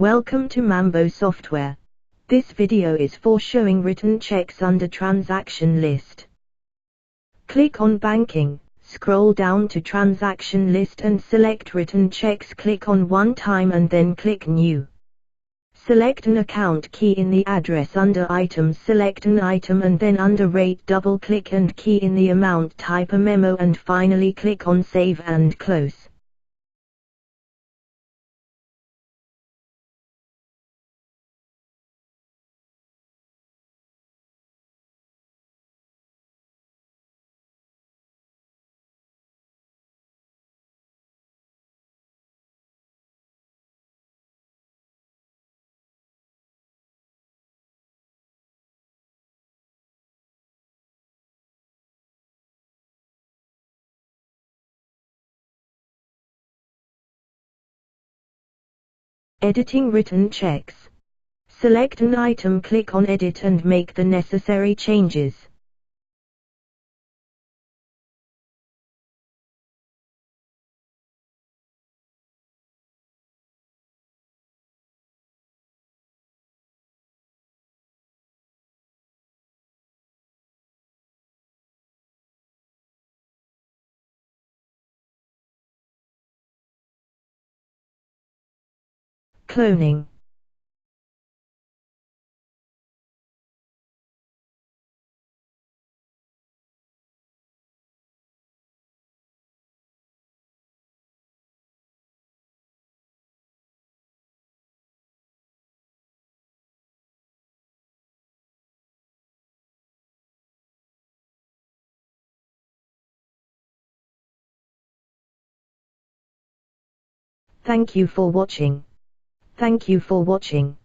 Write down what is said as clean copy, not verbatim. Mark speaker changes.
Speaker 1: Welcome to MamboSoftware. This video is for showing written checks under transaction list. Click on Banking, scroll down to Transaction List and select Written Checks. Click on One Time and then click New. Select an account key in the address under Items. Select an item and then under Rate double-click and key in the amount. Type a memo and finally click on Save and Close. Editing written checks. Select an item, click on Edit and make the necessary changes. Cloning. Thank you for watching. Thank you for watching.